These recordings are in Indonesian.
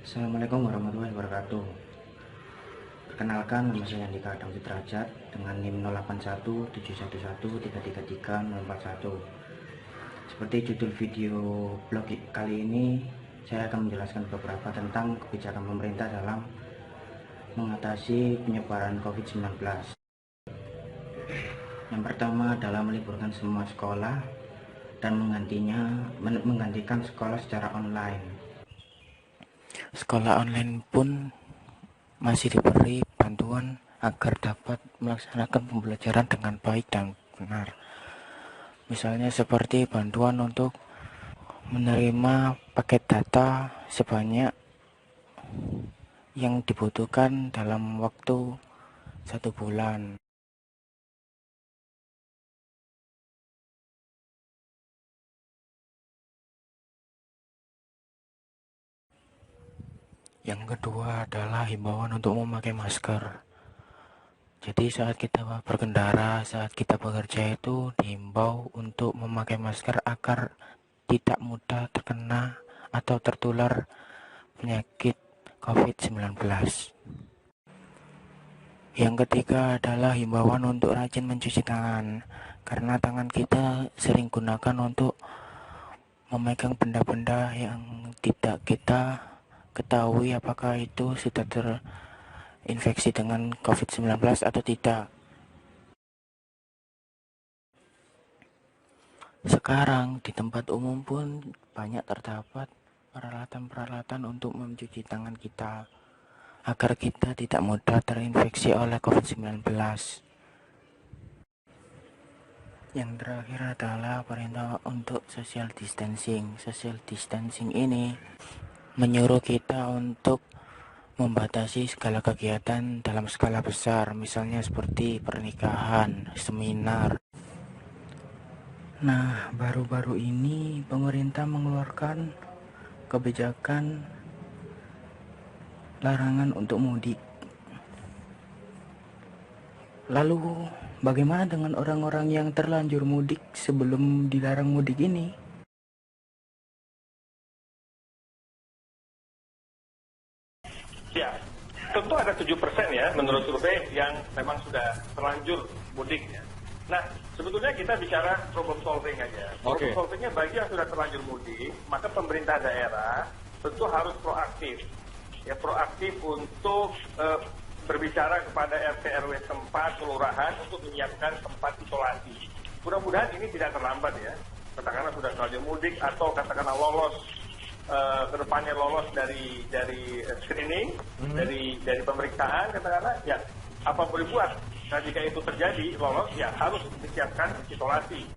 Assalamualaikum warahmatullahi wabarakatuh. Perkenalkan, nama saya Andika Adam Fitrajat dengan NIM 081711333041. Seperti judul video blog kali ini, saya akan menjelaskan beberapa tentang kebijakan pemerintah dalam mengatasi penyebaran COVID-19. Yang pertama adalah meliburkan semua sekolah dan menggantikan sekolah secara online. Sekolah online pun masih diberi bantuan agar dapat melaksanakan pembelajaran dengan baik dan benar. Misalnya seperti bantuan untuk menerima paket data sebanyak yang dibutuhkan dalam waktu 1 bulan. Yang kedua adalah himbauan untuk memakai masker. Jadi saat kita berkendara, saat kita bekerja itu dihimbau untuk memakai masker agar tidak mudah terkena atau tertular penyakit COVID-19. Yang ketiga adalah himbauan untuk rajin mencuci tangan, karena tangan kita sering gunakan untuk memegang benda-benda yang tidak kita ketahui apakah itu sudah terinfeksi dengan COVID-19 atau tidak. Sekarang di tempat umum pun banyak terdapat peralatan-peralatan untuk mencuci tangan kita agar kita tidak mudah terinfeksi oleh COVID-19. Yang terakhir adalah perintah untuk social distancing. Social distancing ini menyuruh kita untuk membatasi segala kegiatan dalam skala besar, misalnya seperti pernikahan, seminar. Nah, baru-baru ini pemerintah mengeluarkan kebijakan larangan untuk mudik. Lalu, bagaimana dengan orang-orang yang terlanjur mudik sebelum dilarang mudik ini? Ya, tentu ada 7% ya menurut survei yang memang sudah terlanjur mudik ya. Nah, sebetulnya kita bicara problem solving aja. Problem solvingnya bagi yang sudah terlanjur mudik, maka pemerintah daerah tentu harus proaktif. Ya, proaktif untuk berbicara kepada RT RW tempat, kelurahan untuk menyiapkan tempat isolasi. Mudah-mudahan ini tidak terlambat ya. Katakanlah sudah terlanjur mudik atau katakanlah lolos kedepannya lolos dari screening, dari pemeriksaan, katakanlah ya apa boleh buat. Nah jika itu terjadi lolos ya harus disiapkan isolasi.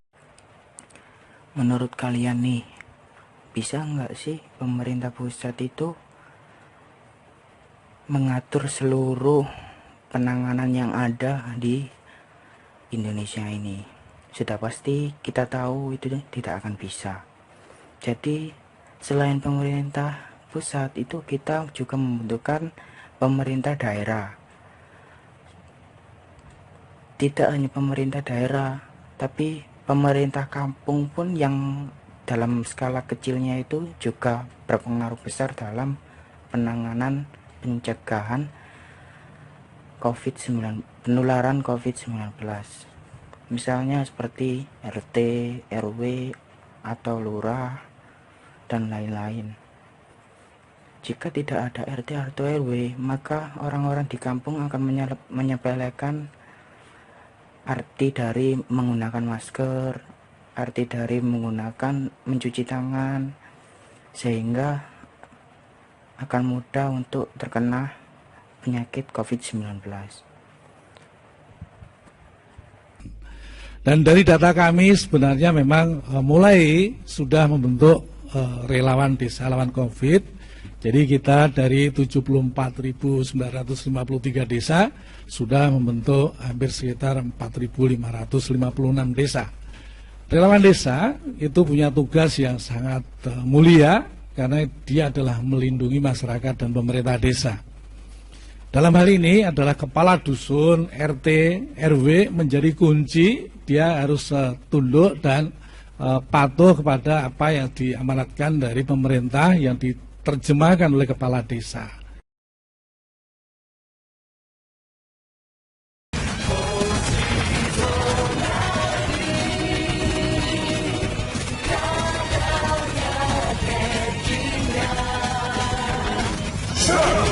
Menurut kalian nih, bisa nggak sih pemerintah pusat itu mengatur seluruh penanganan yang ada di Indonesia ini? Sudah pasti kita tahu itu tidak akan bisa. Jadi selain pemerintah pusat itu kita juga membutuhkan pemerintah daerah. Tidak hanya pemerintah daerah, tapi pemerintah kampung pun yang dalam skala kecilnya itu juga berpengaruh besar dalam penanganan pencegahan penularan COVID-19. Misalnya seperti RT, RW, atau lurah, dan lain-lain. Jika tidak ada RT atau RW, maka orang-orang di kampung akan menyepelekan arti dari menggunakan masker, arti dari menggunakan mencuci tangan, sehingga akan mudah untuk terkena penyakit COVID-19. Dan dari data kami sebenarnya memang mulai sudah membentuk relawan desa lawan COVID. Jadi kita dari 74.953 desa sudah membentuk hampir sekitar 4.556 desa. Relawan desa itu punya tugas yang sangat mulia karena dia adalah melindungi masyarakat dan pemerintah desa. Dalam hal ini adalah kepala dusun, RT, RW menjadi kunci, dia harus tunduk dan patuh kepada apa yang diamanatkan dari pemerintah yang diterjemahkan oleh kepala desa. Sure.